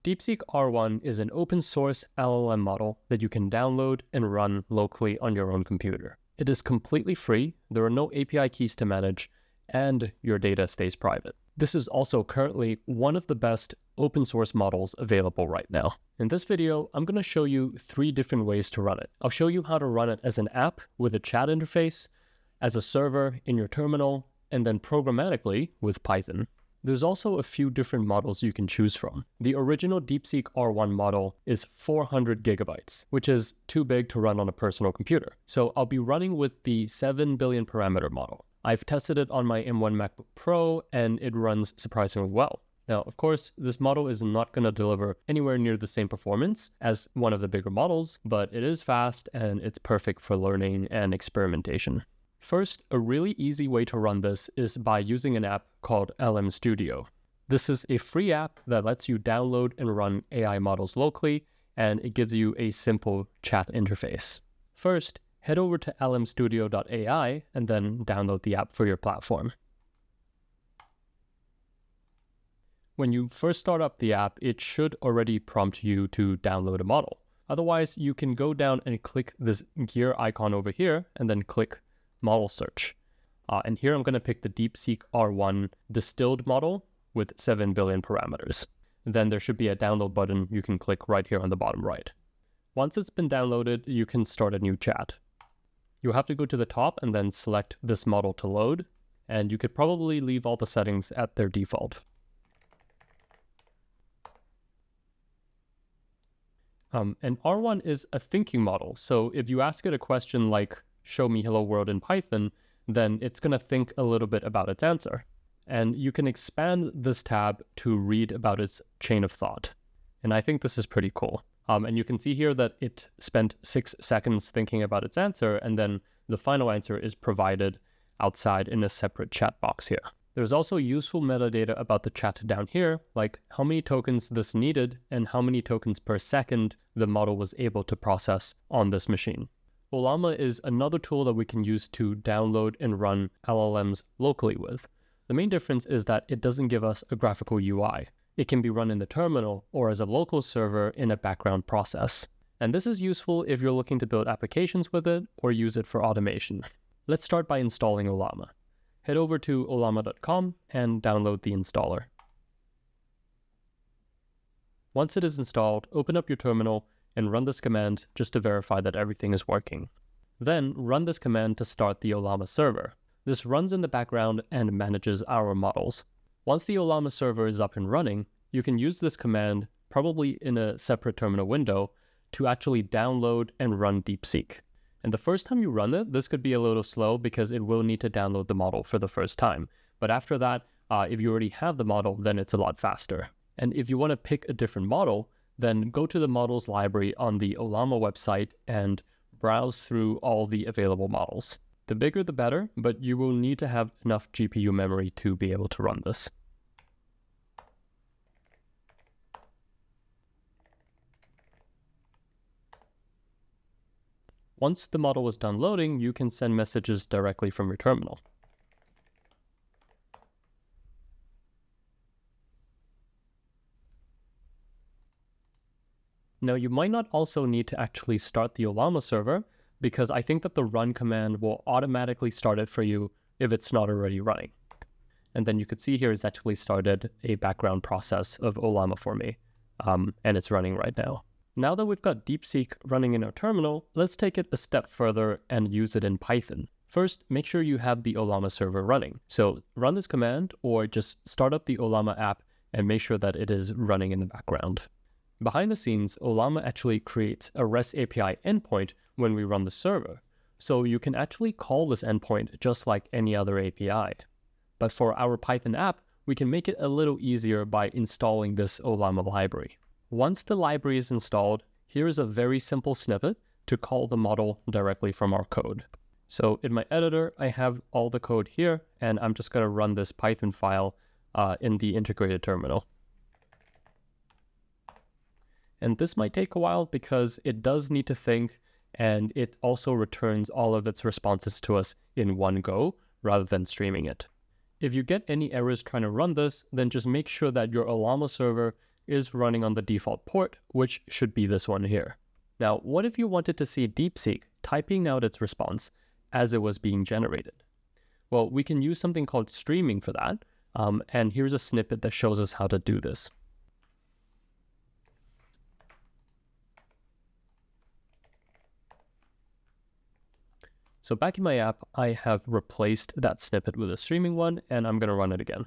Deepseek-R1 is an open source LLM model that you can download and run locally on your own computer. It is completely free, there are no API keys to manage, and your data stays private. This is also currently one of the best open source models available right now. In this video, I'm going to show you 3 different ways to run it. I'll show you how to run it as an app with a chat interface, as a server in your terminal, and then programmatically with Python. There's also a few different models you can choose from. The original Deepseek-R1 model is 400 gigabytes, which is too big to run on a personal computer. So I'll be running with the 7 billion parameter model. I've tested it on my M1 MacBook Pro and it runs surprisingly well. Now, of course, this model is not going to deliver anywhere near the same performance as one of the bigger models, but it is fast and it's perfect for learning and experimentation. First, a really easy way to run this is by using an app called LM Studio. This is a free app that lets you download and run AI models locally, and it gives you a simple chat interface. First, head over to lmstudio.ai and then download the app for your platform. When you first start up the app, it should already prompt you to download a model. Otherwise, you can go down and click this gear icon over here and then click Model Search. And here I'm going to pick the Deepseek-R1 distilled model with 7 billion parameters. Then there should be a download button you can click right here on the bottom right. Once it's been downloaded, you can start a new chat. You'll have to go to the top and then select this model to load, and you could probably leave all the settings at their default. And R1 is a thinking model, so if you ask it a question like, show me hello world in Python, then it's going to think a little bit about its answer. And you can expand this tab to read about its chain of thought. And I think this is pretty cool. And you can see here that it spent 6 seconds thinking about its answer, and then the final answer is provided outside in a separate chat box here. There's also useful metadata about the chat down here, like how many tokens this needed and how many tokens per second the model was able to process on this machine. Ollama is another tool that we can use to download and run LLMs locally with. The main difference is that it doesn't give us a graphical UI. It can be run in the terminal or as a local server in a background process. And this is useful if you're looking to build applications with it or use it for automation. Let's start by installing Ollama. Head over to ollama.com and download the installer. Once it is installed, open up your terminal and run this command just to verify that everything is working. Then run this command to start the Ollama server. This runs in the background and manages our models. Once the Ollama server is up and running, you can use this command, probably in a separate terminal window, to actually download and run DeepSeek. And the first time you run it, this could be a little slow because it will need to download the model for the first time. But after that, if you already have the model, then it's a lot faster. And if you want to pick a different model, then go to the models library on the Ollama website and browse through all the available models. The bigger the better, but you will need to have enough GPU memory to be able to run this. Once the model is done loading, you can send messages directly from your terminal. Now, you might not also need to actually start the Ollama server, because I think that the run command will automatically start it for you if it's not already running. And then you could see here it's actually started a background process of Ollama for me, and it's running right now. Now that we've got DeepSeek running in our terminal, let's take it a step further and use it in Python. First, make sure you have the Ollama server running. So run this command or just start up the Ollama app and make sure that it is running in the background. Behind the scenes, Ollama actually creates a REST API endpoint when we run the server. So you can actually call this endpoint just like any other API. But for our Python app, we can make it a little easier by installing this Ollama library. Once the library is installed, here is a very simple snippet to call the model directly from our code. So in my editor, I have all the code here, and I'm just going to run this Python file in the integrated terminal. And this might take a while because it does need to think, and it also returns all of its responses to us in one go rather than streaming it. If you get any errors trying to run this, then just make sure that your Ollama server is running on the default port, which should be this one here. Now, what if you wanted to see DeepSeek typing out its response as it was being generated? Well, we can use something called streaming for that, and here's a snippet that shows us how to do this. So back in my app, I have replaced that snippet with a streaming one, and I'm going to run it again.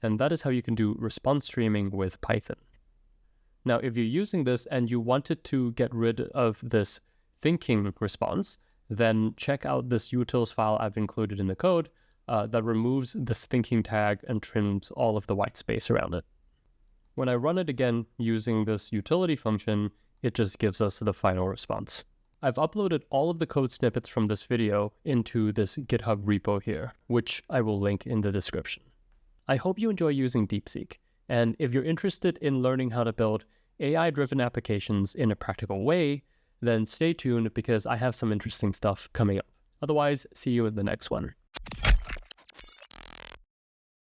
And that is how you can do response streaming with Python. Now, if you're using this and you wanted to get rid of this thinking response, then check out this utils file I've included in the code that removes this thinking tag and trims all of the white space around it. When I run it again using this utility function, it just gives us the final response. I've uploaded all of the code snippets from this video into this GitHub repo here, which I will link in the description. I hope you enjoy using DeepSeek, and if you're interested in learning how to build AI-driven applications in a practical way, then stay tuned because I have some interesting stuff coming up. Otherwise, see you in the next one.